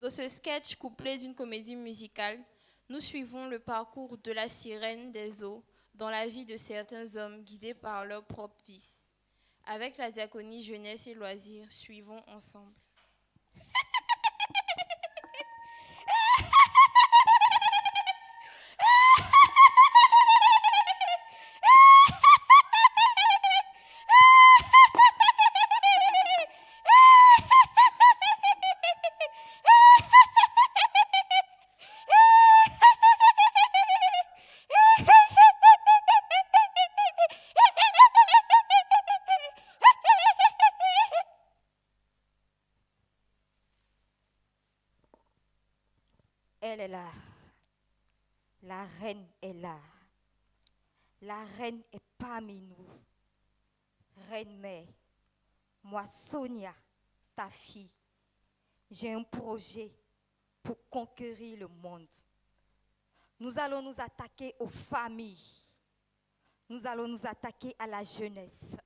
Dans ce sketch couplé d'une comédie musicale, nous suivons le parcours de la sirène des eaux dans la vie de certains hommes guidés par leurs propres vices. Avec la diaconie jeunesse et loisirs, suivons ensemble. Elle est là. La reine est là. La reine est parmi nous. Reine mère, moi Sonia, ta fille, j'ai un projet pour conquérir le monde. Nous allons nous attaquer aux familles. Nous allons nous attaquer à la jeunesse.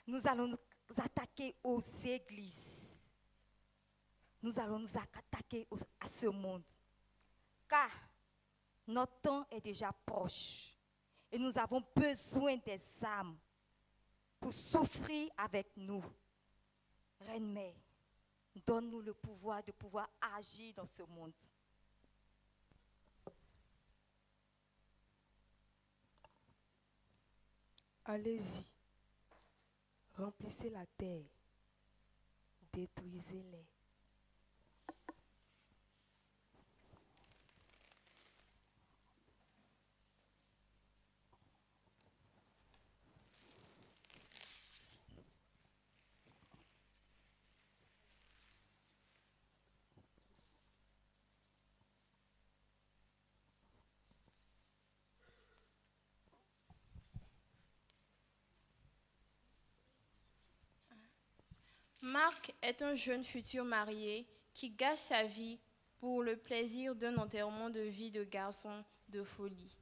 Nous allons nous attaquer aux églises. Nous allons nous attaquer à ce monde. Car notre temps est déjà proche. Et nous avons besoin des âmes pour souffrir avec nous. Reine Mère, donne-nous le pouvoir de pouvoir agir dans ce monde. Allez-y, remplissez la terre, détruisez-les. Marc est un jeune futur marié qui gâche sa vie pour le plaisir d'un enterrement de vie de garçon de folie.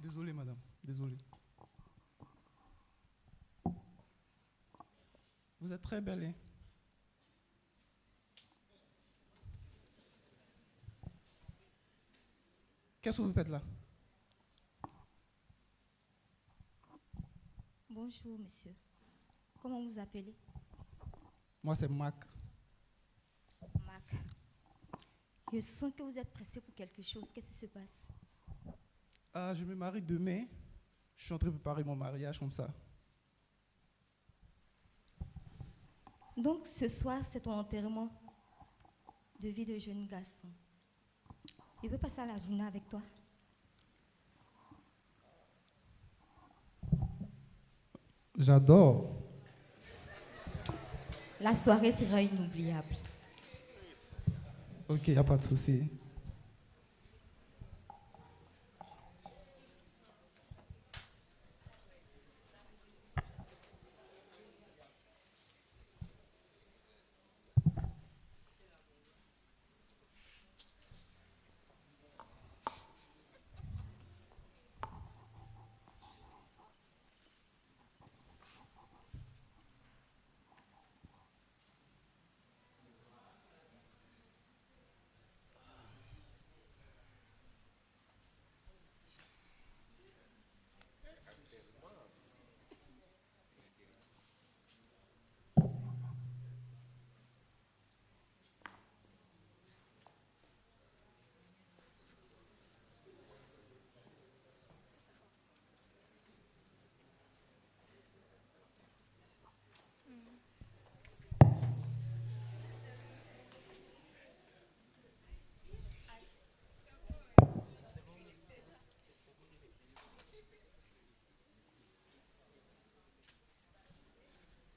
Désolé, madame. Désolé. Vous êtes très belle, hein? Qu'est-ce que vous faites là? Bonjour, monsieur. Comment vous appelez? Moi, c'est Mac. Mac. Je sens que vous êtes pressé pour quelque chose. Qu'est-ce qui se passe? Ah, je me marie demain. Je suis en train de préparer mon mariage comme ça. Donc, ce soir, c'est ton enterrement de vie de jeune garçon. Je veux passer la journée avec toi. J'adore. La soirée sera inoubliable. Ok, il n'y a pas de souci.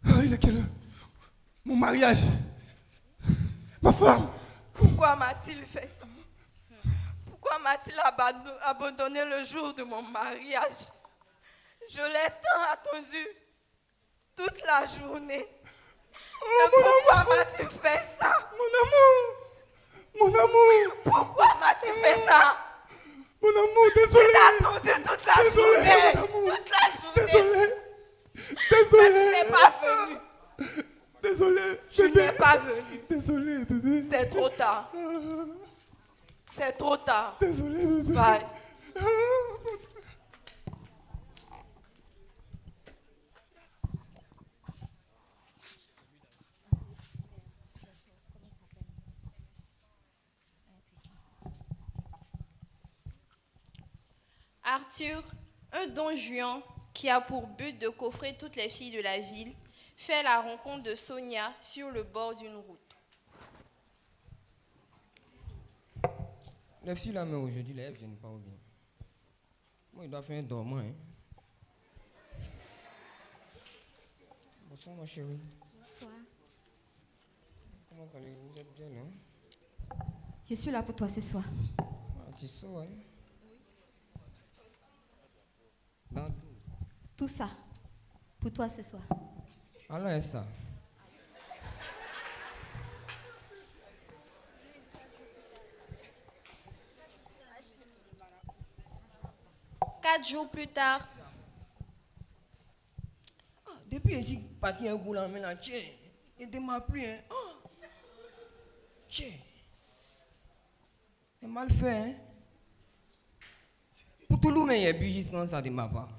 Ah, il est quelle heure? Mon mariage. femme. Pourquoi m'a-t-il fait ça? Pourquoi m'a-t-il abandonné le jour de mon mariage? Je l'ai tant attendu toute la journée. Mais pourquoi m'as-tu fait ça? Mon amour. Pourquoi m'as-tu fait ça? Mon amour, désolé. Je l'ai attendu toute la journée. Mon amour. Toute la journée. Désolé. Mais tu n'es pas venu. Désolé. Tu n'es pas venu. Désolé, bébé. C'est trop tard. C'est trop tard. Désolé, bébé. Bye. Arthur, un don Juan qui a pour but de coffrer toutes les filles de la ville, fait la rencontre de Sonia sur le bord d'une route. Les filles là, mais aujourd'hui, elles viennent pas ou bien. Moi, il doit faire un dormant. Hein. Bonsoir, ma chérie. Bonsoir. Comment allez-vous? Vous êtes bien, non? Je suis là pour toi ce soir. Ah, tu sors, hein? Dans Tout ça, pour toi ce soir. alors, est ça? Quatre jours plus tard, Depuis que je suis parti un boulot, mais là, tiens, il ne m'a pris, hein? Oh. Tiens. C'est mal fait, hein? Pour tout le monde, il y a bu jusqu'à ça de ma part.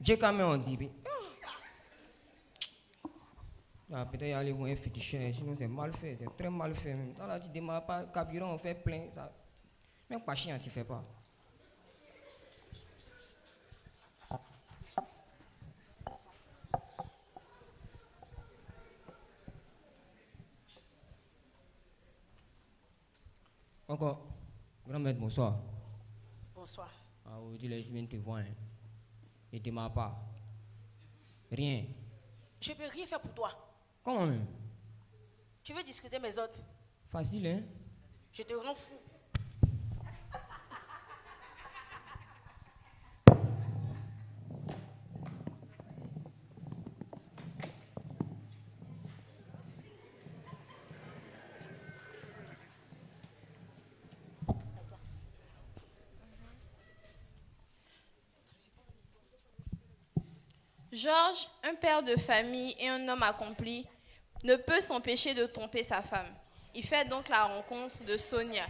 J'ai quand même dit, peut-être y aller voir un féticheur, sinon c'est mal fait, c'est très mal fait. Même. Dans la tu démarres pas, carburant, on fait plein, ça. Même pas chien, tu fais pas. Encore, grand-mère, bonsoir. Bonsoir. Ah, aujourd'hui, je viens te voir. Hein. Et démarre pas. Rien. Je ne peux rien faire pour toi. Comment même? Tu veux discuter mes ordres? Facile, hein? Je te rends fou. Georges, un père de famille et un homme accompli, ne peut s'empêcher de tromper sa femme. Il fait donc la rencontre de Sonia.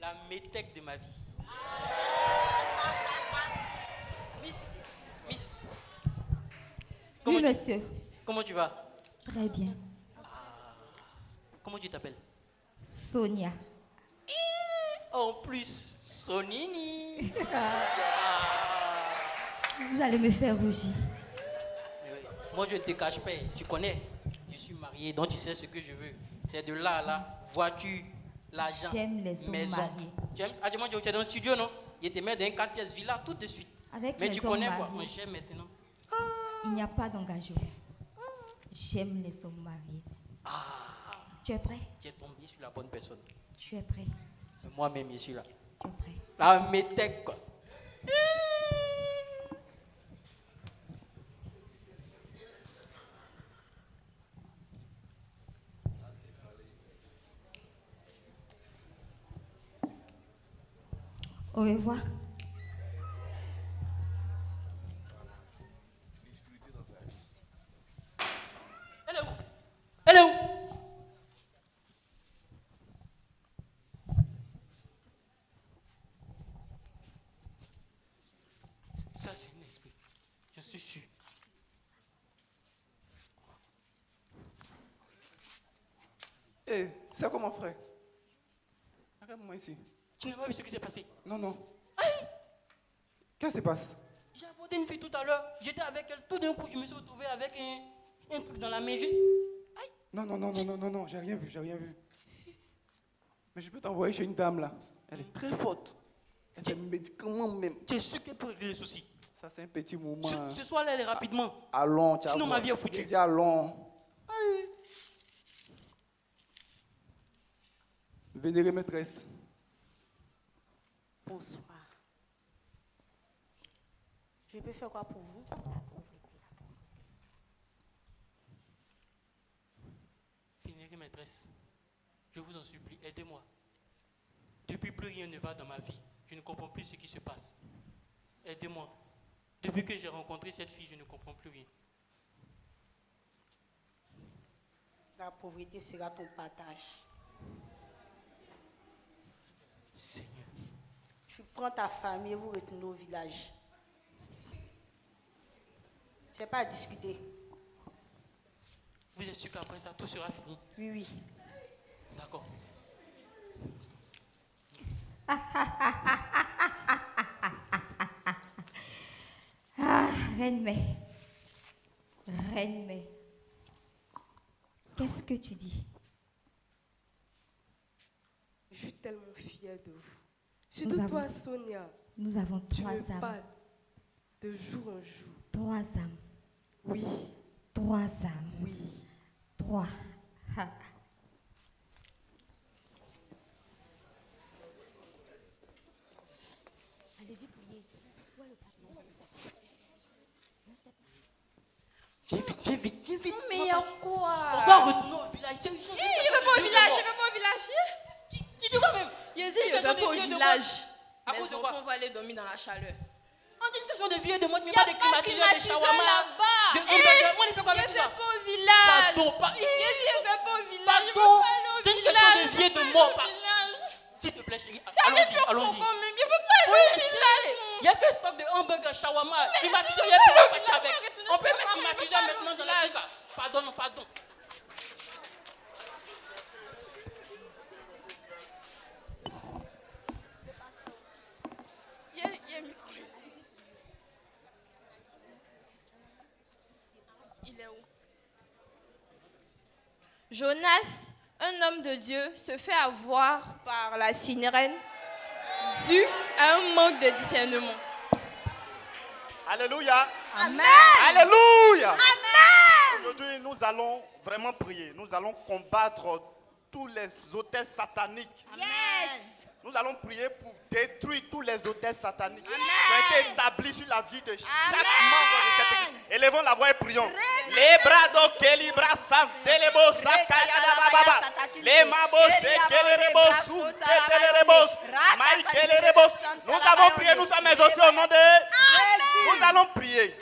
La métèque de ma vie. Miss. Oui, monsieur. Comment tu vas? Très bien. Comment tu t'appelles? Sonia. En plus, Sonini. Vous allez me faire rougir. Moi, je ne te cache pas. Tu connais. Je suis marié, donc tu sais ce que je veux. C'est de là à là. Voiture, l'argent, J'aime les hommes maison. mariés. Tu aimes? Ah, dis-moi, tu es dans le studio, non? Il te met dans une 4 pièces villa tout de suite. Avec Mais les tu hommes connais quoi? mariés. On j'aime maintenant. Il n'y a pas d'engagement. J'aime les hommes mariés. Tu es prêt? Tu es tombé sur la bonne personne. Tu es prêt? Moi-même, je suis là. Tu es prêt? La métèque, quoi. Au revoir. Elle est où? Elle est où? Ça, c'est un esprit. Je suis sûr. Hé, c'est quoi mon frère? Arrête-moi ici. Tu n'as pas vu ce qui s'est passé? Non. Qu'est-ce qui se passe? rencontré une fille tout à l'heure. J'étais avec elle. Tout d'un coup, je me suis retrouvé avec un truc dans la main. Non, j'ai rien vu. Mais je peux t'envoyer chez une dame là. Elle est très forte. Elle a des médicaments même. Tu es sûr qu'elle peut régler les soucis? Ça, c'est un petit moment. Ce soir-là, elle est rapidement. Allons, Sinon, ma vie est foutue. J'ai dit allons. Aïe. Vénérée maîtresse. Bonsoir. Je peux faire quoi pour vous? Vénérée maîtresse, je vous en supplie, aidez-moi. Depuis, plus rien ne va dans ma vie. Je ne comprends plus ce qui se passe. Aidez-moi. Depuis que j'ai rencontré cette fille, je ne comprends plus rien. La pauvreté sera ton partage. Seigneur. Tu prends ta famille et vous retournez au village. C'est pas à discuter. Vous êtes sûr qu'après ça, tout sera fini? Oui, oui. D'accord. Reine May. Qu'est-ce que tu dis? Je suis tellement fière de vous. Surtout toi, Sonia. Nous avons Tu trois me âmes. parles de jour en jour. 3 âmes. Oui, 3 âmes. oui. 3. Allez-y, priez. Viens vite. Mais il y a quoi? On doit retourner au village. C'est urgent. Il veut pas au village. Tu dis quoi même? Il dit, il veut pas au village. À Les cause de quoi? enfants vont aller dormir dans la chaleur. On dit une question de vieux de moi, tu Il mets n'y a pas de pas climatiseur, de climatiseur shawarma, là-bas. de hamburger. Moi, je fais quoi Il avec tout veut ça? pas au village. Pardon, Il dit, il veut pas au village. Pardon. Il veut pas aller au C'est une village. question de vieux de moi. Au village. S'il te plaît, chérie, Ça lui fait allons-y. quand même. Il veut pas aller au village. Il y a fait stock de hamburger, shawarma, climatiseur, il y a plus de partir avec. On peut mettre climatiseur maintenant dans la truc. Pardon. Il y a un micro ici. Il est où? Jonas, un homme de Dieu, se fait avoir par la sirène dû à un manque de discernement. Alléluia. Amen. Alléluia. Amen. Aujourd'hui, nous allons vraiment prier. Nous allons combattre tous les autels sataniques. Yes. Nous allons prier pour détruire tous les autels sataniques qui ont été établis sur la vie de chaque membre de cette église. Élevons la voix et prions. Les bras do kelibra santelebo sakayada bababa. Les mabos kelerebo suntetelerebo. Maïkelerebo. Nous avons prié, nous sommes aussi au nom de. Nous allons prier.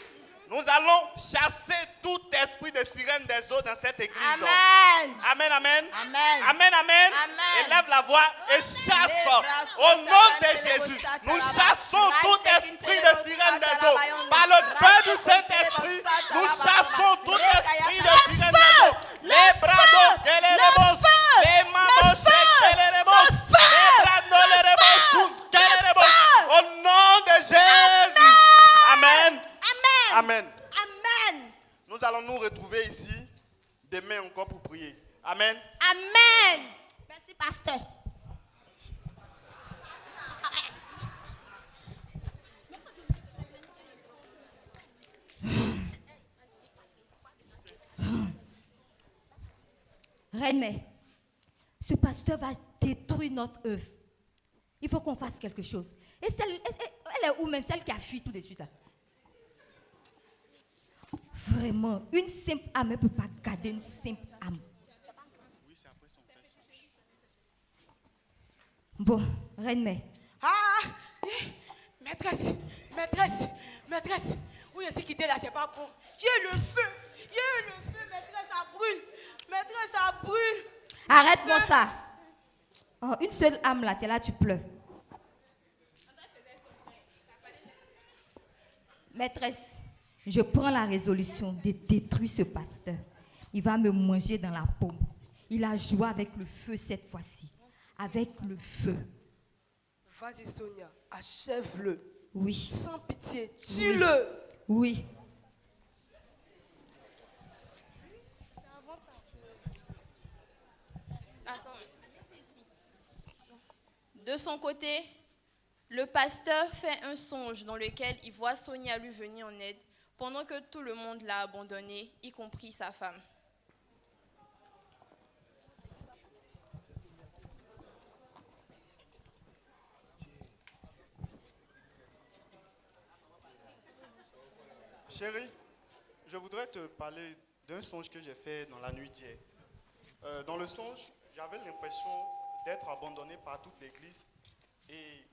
Nous allons chasser tout esprit de sirène des eaux dans cette église. Amen. Amen. Élève la voix et chasse. Au nom de Jésus, nous chassons tout esprit de sirène des eaux. Par le feu du Saint-Esprit, nous chassons tout esprit de sirène des eaux. Les bras de les mabos les au nom de Jésus. Amen. Nous allons nous retrouver ici demain encore pour prier. Amen. Merci, pasteur. Reine May, ce pasteur va détruire notre œuvre. Il faut qu'on fasse quelque chose. Et elle est où même, celle qui a fui tout de suite là? Vraiment, une simple âme ne peut pas garder une simple âme. Bon, Reine May. Maîtresse. Où je suis quittée là, c'est pas bon. J'ai le feu, maîtresse, ça brûle. Arrête-moi ça. Oh, une seule âme là, tu es là, tu pleures. Maîtresse, je prends la résolution de détruire ce pasteur. Il va me manger dans la paume. Il a joué avec le feu cette fois-ci. Avec le feu. Vas-y, Sonia, achève-le. Oui. Sans pitié, tue-le. Oui. De son côté, le pasteur fait un songe dans lequel il voit Sonia lui venir en aide pendant que tout le monde l'a abandonnée, y compris sa femme. Chérie, je voudrais te parler d'un songe que j'ai fait dans la nuit d'hier. Dans le songe, j'avais l'impression d'être abandonné par toute l'église. Et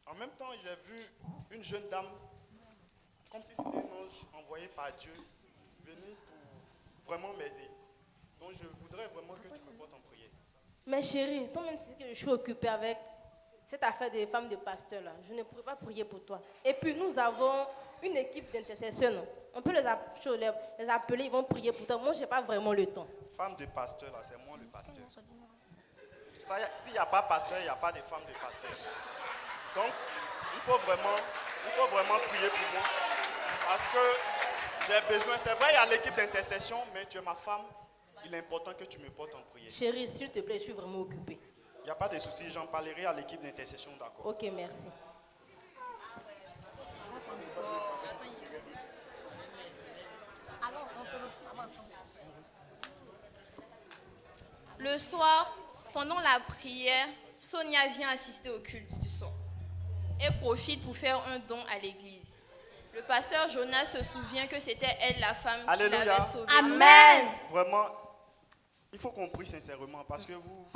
en même temps, j'ai vu une jeune dame, comme si c'était un ange envoyé par Dieu, venir pour vraiment m'aider. Donc je voudrais vraiment que tu me portes en prière. Mais chérie, toi-même, tu sais que je suis occupée avec cette affaire des femmes de pasteur là. Je ne pourrais pas prier pour toi. Et puis nous avons une équipe d'intercession. Non? On peut les appeler, ils vont prier pour toi. Moi, je n'ai pas vraiment le temps. Femme de pasteur, là, c'est moi le pasteur. S'il n'y a pas pasteur, il n'y a pas de femme de pasteur. Donc, il faut vraiment prier pour moi. Parce que j'ai besoin, c'est vrai, il y a l'équipe d'intercession, mais tu es ma femme. Il est important que tu me portes en prière. Chérie, s'il te plaît, je suis vraiment occupée. Il n'y a pas de souci, j'en parlerai à l'équipe d'intercession, d'accord? Ok, merci. Le soir, pendant la prière, Sonia vient assister au culte du son. Elle profite pour faire un don à l'église. Le pasteur Jonas se souvient que c'était elle la femme qui l'avait sauvée. Amen. Vraiment, il faut qu'on prie sincèrement parce que vous,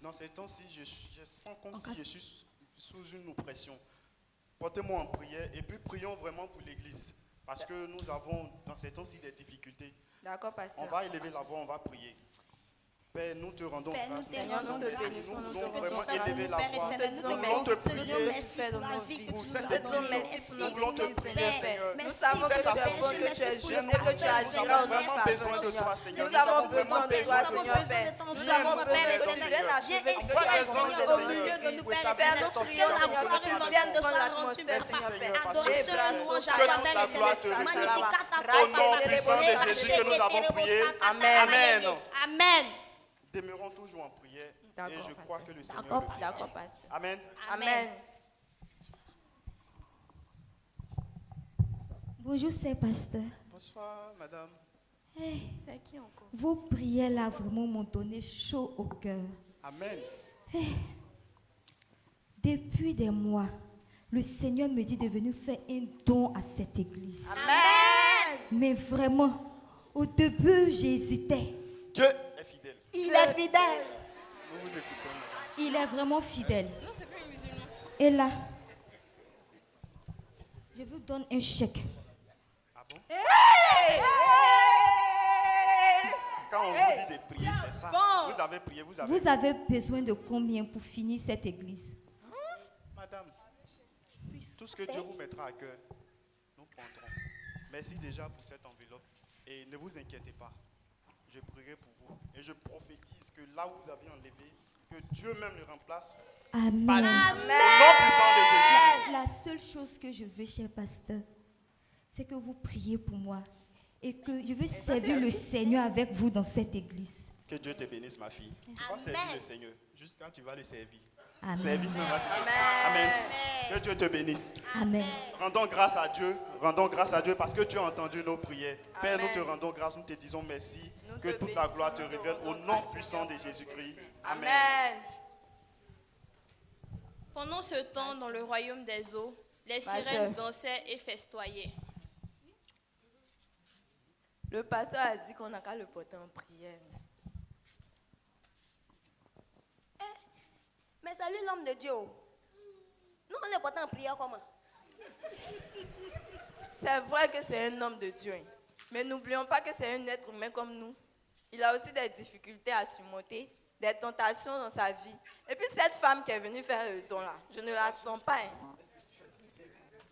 dans ces temps-ci, je sens comme si je suis sous une oppression. Portez-moi en prière et puis prions vraiment pour l'église. Parce que nous avons dans ces temps-ci des difficultés. D'accord, pasteur. On va élever la voix, on va prier. Père, nous te rendons grâce. Seigneur, nous te Nous voulons bénissons. vraiment élever la voix. Nous voulons te prier pour cette église. Nous voulons te prier, Seigneur. Nous savons Pour cette que tu es bon, assemblée. que tu es juste et que tu as Nous agi avons en vraiment notre besoin faveur, de Seigneur. toi, Seigneur. Nous avons vraiment besoin de toi, Seigneur Père. Nous avons besoin de toi, Seigneur. Viens Envoie achever des ce anges, que tu as Seigneur, au milieu de qui nous, vont Père. établir Nous cette prions, situation Seigneur, que que tu tu as viennes besoin. prendre l'atmosphère, Merci, Seigneur Seigneur, Père. parce que Et bravo, que toute la gloire te revienne. Au nom puissant de Jésus que nous avons prié. Amen. Amen. Amen. Demeurons toujours en prière et je crois que le Seigneur le fera. D'accord, pasteur. Amen. Amen. Bonjour, c'est pasteur. Bonsoir, madame. C'est qui encore? Vos prières là vraiment m'ont donné chaud au cœur. Amen. Depuis des mois, le Seigneur me dit de venir faire un don à cette église. Amen. Mais vraiment, au début, j'hésitais. Dieu est fidèle. Il est fidèle. Nous vous écoutons. Il est vraiment fidèle. Non, c'est pas un musulman. Et là, je vous donne un chèque. Ah bon? Quand on vous dit de prier, c'est ça. Vous avez prié, vous avez. Vous avez besoin de combien pour finir cette église? Madame, tout ce que Dieu vous mettra à cœur, nous prendrons. Merci déjà pour cette enveloppe. Et ne vous inquiétez pas. Je prierai pour vous. Et je prophétise que là où vous avez enlevé, que Dieu même le remplace. Amen. Par Dieu. Au nom puissant de Jésus. La seule chose que je veux, cher pasteur, c'est que vous priez pour moi et que je veux servir le Seigneur avec vous dans cette église. Que Dieu te bénisse, ma fille. Tu vas servir le Seigneur. Juste quand tu vas le servir. Amen. Service même va te bénir. Amen. Que Dieu te bénisse. Amen. Rendons grâce à Dieu. Rendons grâce à Dieu parce que Dieu a entendu nos prières. Père, nous te rendons grâce. Nous te disons merci. Que toute la gloire te revienne au nom puissant de Jésus-Christ. Amen. Pendant ce temps, dans le royaume des eaux, les sirènes dansaient et festoyaient. Le pasteur a dit qu'on n'a qu'à le porter en prière. Mais salut l'homme de Dieu. Nous, on est porté en prière comment? C'est vrai que c'est un homme de Dieu. Mais n'oublions pas que c'est un être humain comme nous. Il a aussi des difficultés à surmonter, des tentations dans sa vie. Et puis cette femme qui est venue faire le don là, je ne la sens pas.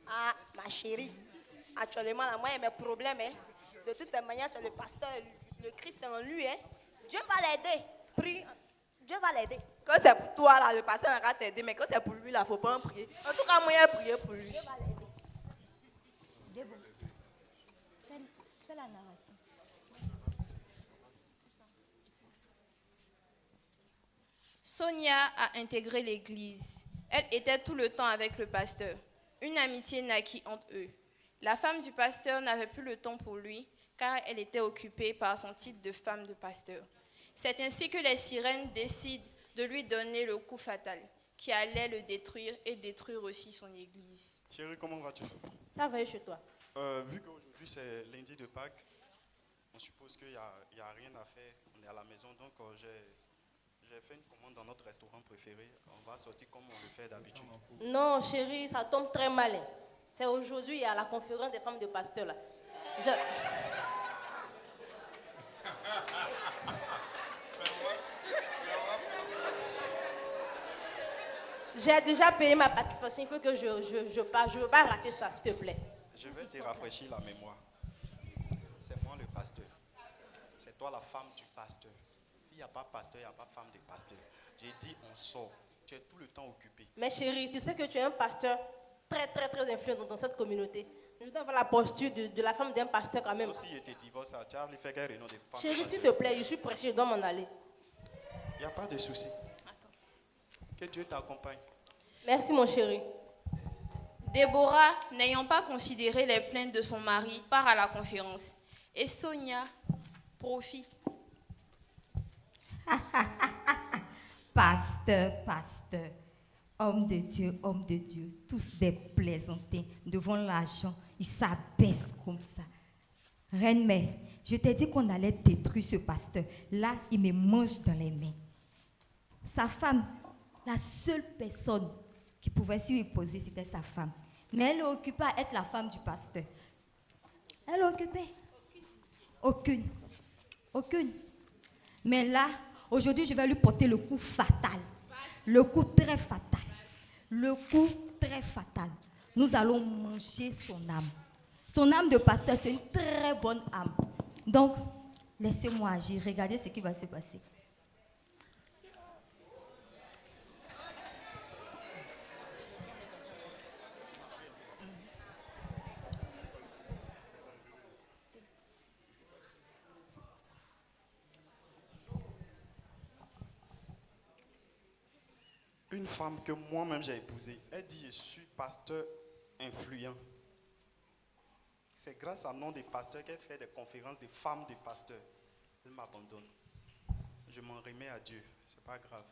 Ah, ma chérie. Actuellement, là, moi, il y a mes problèmes. De toutes les manières, c'est le pasteur, le Christ est en lui. Dieu va l'aider. Prie. Dieu va l'aider. Quand c'est pour toi, là, le pasteur n'aura t'aider, mais quand c'est pour lui, là, il ne faut pas en prier. En tout cas, moi, j'ai prié pour lui. C'est la narration. Sonia a intégré l'église. Elle était tout le temps avec le pasteur. Une amitié naquit entre eux. La femme du pasteur n'avait plus le temps pour lui, car elle était occupée par son titre de femme de pasteur. C'est ainsi que les sirènes décident de lui donner le coup fatal, qui allait le détruire et détruire aussi son église. Chérie, comment vas-tu? Ça va chez toi? Vu qu'aujourd'hui c'est lundi de Pâques, on suppose qu'il n'y a rien à faire. On est à la maison, donc j'ai fait une commande dans notre restaurant préféré. On va sortir comme on le fait d'habitude. Non, chérie, ça tombe très mal. C'est aujourd'hui, il y a la conférence des femmes de pasteur là. J'ai déjà payé ma participation, il faut que je parte. Je ne veux pas rater ça, s'il te plaît. Je vais te rafraîchir la mémoire. C'est moi le pasteur. C'est toi la femme du pasteur. S'il n'y a pas pasteur, il n'y a pas femme de pasteur. J'ai dit on sort. Tu es tout le temps occupé. Mais chérie, tu sais que tu es un pasteur très, très, très influent dans cette communauté. Je dois avoir la posture de la femme d'un pasteur quand même. Si je te divorce, tu as fait quelle réunion de femmes? Chérie, s'il te plaît, je suis pressée, je dois m'en aller. Il n'y a pas de souci. Que Dieu t'accompagne. Merci, mon chéri. Déborah, n'ayant pas considéré les plaintes de son mari, part à la conférence. Et Sonia profite. Pasteur, homme de Dieu, tous des plaisantins devant l'argent, ils s'abaissent comme ça. Reine-mère, je t'ai dit qu'on allait détruire ce pasteur. Là, il me mange dans les mains. Sa femme, la seule personne qui pouvait s'y opposer, c'était sa femme. Mais elle est occupée à être la femme du pasteur. Elle est occupée. Aucune. Mais là, aujourd'hui, je vais lui porter le coup fatal. Le coup très fatal. Nous allons manger son âme. Son âme de pasteur, c'est une très bonne âme. Donc, laissez-moi agir. Regardez ce qui va se passer. Une femme que moi-même j'ai épousée, elle dit je suis pasteur influent. C'est grâce à nom des pasteurs qu'elle fait des conférences de femmes de pasteurs. Elle m'abandonne. Je m'en remets à Dieu, c'est pas grave.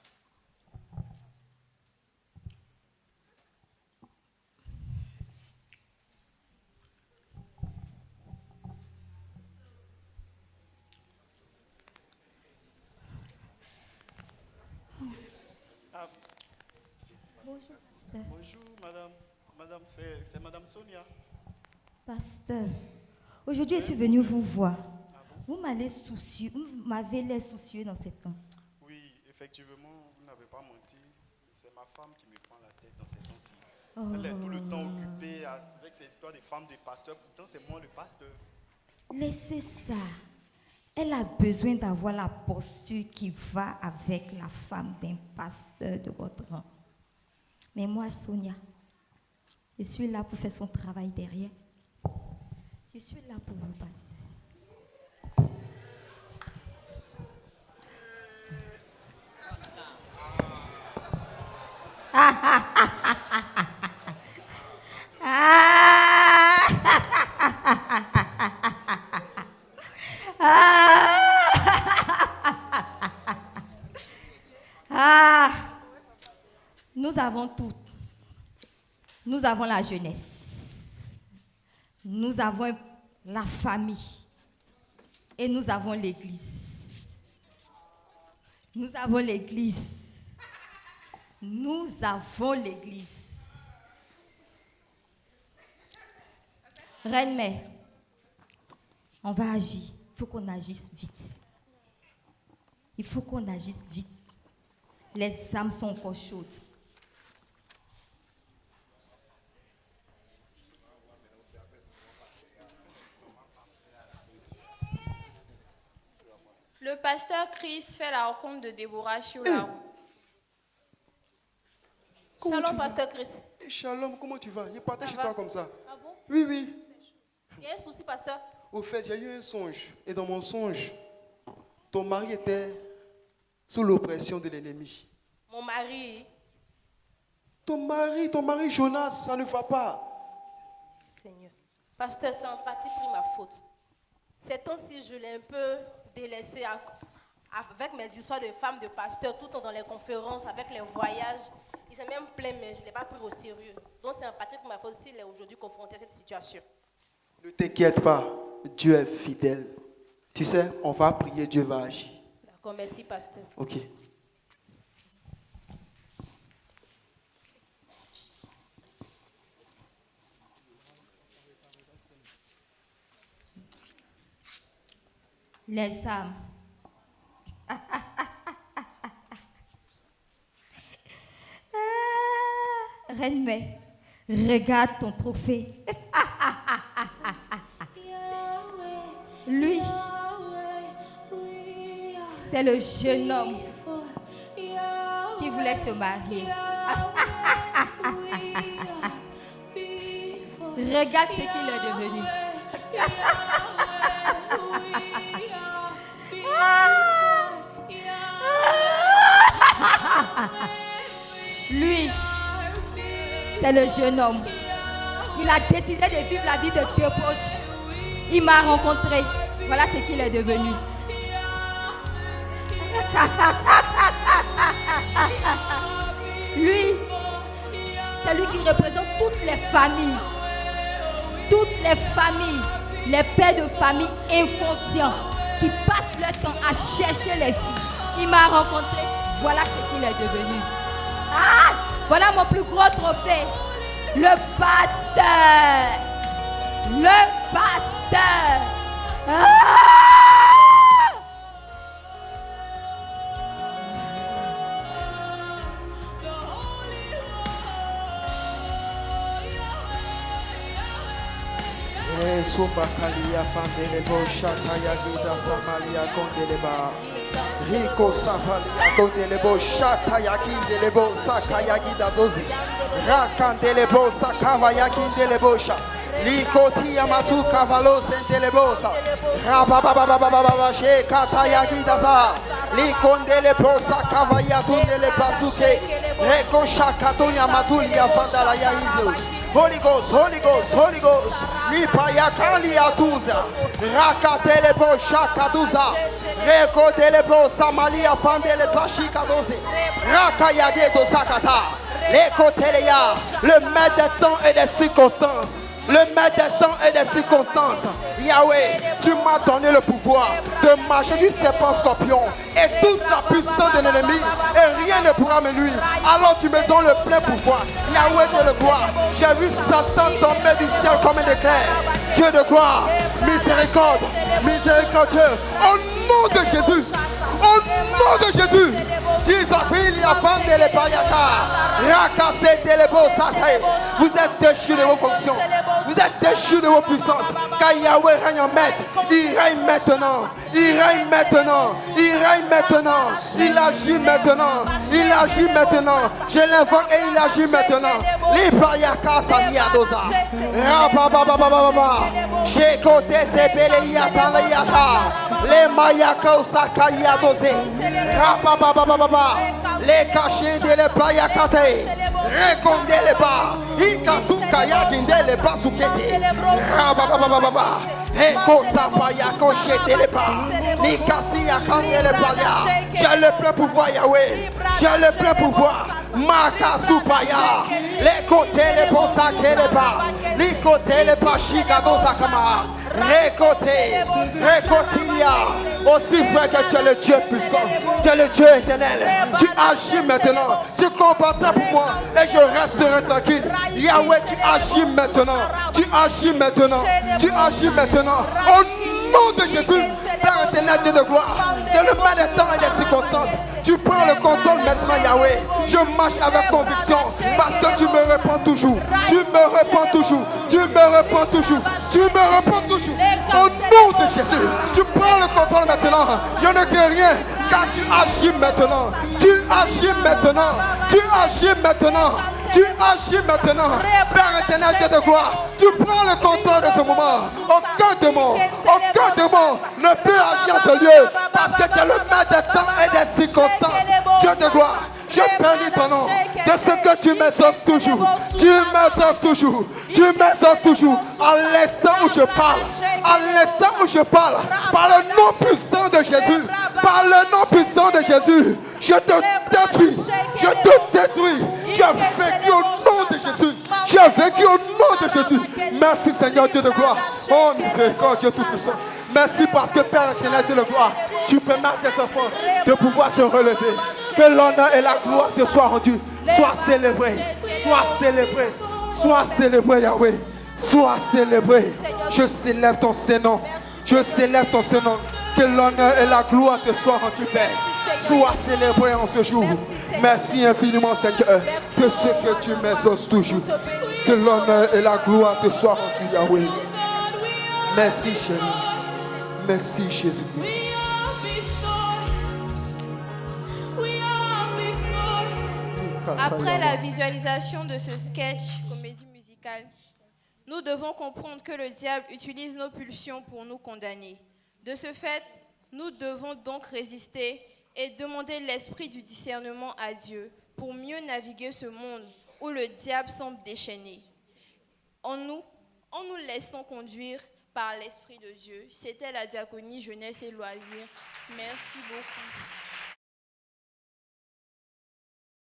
Bonjour, pasteur. Bonjour, madame. Madame, c'est madame Sonia. Pasteur, aujourd'hui, je suis venue vous voir. Vous m'avez l'air soucieux dans ces temps. Oui, effectivement, vous n'avez pas menti. C'est ma femme qui me prend la tête dans ces temps-ci. Oh. Elle est tout le temps occupée avec ces histoires de femmes de pasteurs. Pourtant, c'est moi le pasteur. Laissez ça. Elle a besoin d'avoir la posture qui va avec la femme d'un pasteur de votre rang. Mais moi, Sonia, je suis là pour faire son travail derrière. Je suis là pour vous, pasteur. Nous avons tout. Nous avons la jeunesse. Nous avons la famille. Et nous avons l'église. Nous avons l'église. Nous avons l'église. Reine-mère, on va agir. Il faut qu'on agisse vite. Il faut qu'on agisse vite. Les âmes sont encore chaudes. Le pasteur Chris fait la rencontre de Déborah sur la route. Comment Shalom, tu vas? pasteur Chris. Et Shalom, comment tu vas? Il est parti Ça chez va? toi comme ça. Ah bon? Oui, oui. Il y a un souci, pasteur? Au fait, j'ai eu un songe. Et dans mon songe, ton mari était sous l'oppression de l'ennemi. Mon mari. Ton mari Jonas, ça ne va pas. Seigneur. Pasteur, c'est en partie pris ma faute. Ces temps-ci, je l'ai un peu délaissé avec mes histoires de femmes de pasteurs, tout le temps dans les conférences, avec les voyages. Il s'est même plaint, mais je ne l'ai pas pris au sérieux. Donc c'est en partie pris ma faute s'il est aujourd'hui confronté à cette situation. Ne t'inquiète pas, Dieu est fidèle. Tu sais, on va prier, Dieu va agir. D'accord, merci, pasteur. Ok. Les âmes. Reine Mère, regarde ton trophée. Lui, c'est le jeune homme qui voulait se marier. Regarde ce qu'il est devenu. Lui, c'est le jeune homme. Il a décidé de vivre la vie de débauche. Il m'a rencontré. Voilà ce qu'il est devenu. Lui, c'est lui qui représente toutes les familles. Toutes les familles. Les pères de famille inconscients qui passent leur temps à chercher les filles. Il m'a rencontré. Voilà ce qu'il est devenu. Ah, voilà mon plus gros trophée. Le pasteur. Le pasteur. Ah! Sumbakalia Fandelebo Shataya Gida Samalia Kondeleba Rico Sapalia Kondelebo Shataya Kindelebo Sakaya Gida Zozi Rakandelebo Sakavaya Kindelebosha Likoti Yamasu Kavalo Sendelebosa Rababababababa Shekataya Gida Sa Likondelebo Sakavaya Tundele Basuke Reko Shakato Yamatulia Fandalaya Izus Holy Ghost, Holy Ghost, Holy Ghost. Lipaya Kalia Tuza. Rakatelebo Shakaduza. Reko Delebo Samalia Fandele Pashika Doze. Rakayage Dosakata. Leko Teleya. Le maître des temps et des circonstances. Le maître des temps et des circonstances. Yahweh, tu m'as donné le pouvoir de marcher du serpent scorpion et toute la puissance de l'ennemi et rien ne pourra me nuire. Alors tu me donnes le plein pouvoir. Yahweh de le gloire. J'ai vu Satan tomber du ciel comme un éclair. Dieu de gloire, miséricorde, miséricordieux. Au nom de Jésus. Au nom de Jésus. Vous êtes déchus de vos fonctions. Vous êtes déchus de vos puissances. Car Yahweh règne en maître. Il règne maintenant. Il règne maintenant. Il règne maintenant. Il agit maintenant. Il agit maintenant. Je l'invoque et il agit maintenant. L'Ipayaka Saliadoza. Rabababababa. J'ai côté Sepeleyata Layata. Les Mayaka Osakayadoze. Rabababababa. Les cachets de l'Epayakate. Rekonde les bas. Ikasukaya Ginde les basukete. Rabababababa. Eko Sapaya Kochete les bas. Nikasi Akande les baya. J'ai le plein pouvoir Yahweh. J'ai le plein pouvoir. Makasupaya. Les côtés les bonsake les bas. Les côtés les pachika dosakama. Récoté. Récotilia. Aussi vrai que tu es le Dieu puissant. Tu es le Dieu éternel. Tu agis maintenant. Tu combattras pour moi. Et je resterai tranquille. Yahweh, tu agis maintenant. Tu agis maintenant. Tu agis maintenant. Au nom de Jésus. Père éternel, Dieu de gloire. Dans le mal des temps et des circonstances. Tu prends le contrôle maintenant, Yahweh. Je marche avec conviction. Parce que tu me réponds toujours. Tu me réponds toujours. Tu me réponds toujours. Tu me réponds toujours. Au nom de Jésus. Tu prends le contrôle maintenant. Je ne crie rien. Car tu agis maintenant. Tu agis maintenant. Tu agis maintenant. Tu agis maintenant. Père éternel, Dieu de gloire, tu prends le contrôle de ce moment. Aucun démon ne peut agir en ce lieu parce que tu es le maître des temps et des circonstances. Dieu de gloire, je bénis ton nom de ce que tu m'exauces toujours. Tu m'exauces toujours. Tu m'exauces toujours. À l'instant où je parle, à l'instant où je parle, par le nom puissant de Jésus, par le nom puissant de Jésus, je te détruis. Je te détruis. Tu as vécu au nom de Jésus. Tu as vécu au nom de Jésus. Merci Seigneur Dieu de gloire. Oh miséricorde Dieu tout-puissant. Merci parce que Père éternel Dieu de gloire, tu permets à tes enfants de pouvoir se relever. Que l'honneur et la gloire te soient rendus. Sois célébré. Sois célébré. Sois célébré Yahweh. Sois célébré. Je célèbre ton Saint-Nom. Je célèbre ton Saint-Nom. Que l'honneur et la gloire te soient rendus, Père. Sois célébré en ce jour. Merci infiniment, Seigneur, que ce que tu m'exauces toujours. Que l'honneur et la gloire te soient rendus, Yahweh. Merci, chérie. Merci, Jésus-Christ. Après la visualisation de ce sketch comédie musicale, nous devons comprendre que le diable utilise nos pulsions pour nous condamner. De ce fait, nous devons donc résister et demander l'esprit du discernement à Dieu pour mieux naviguer ce monde où le diable semble déchaîné. En nous laissant conduire par l'Esprit de Dieu. C'était la diaconie jeunesse et loisirs. Merci beaucoup.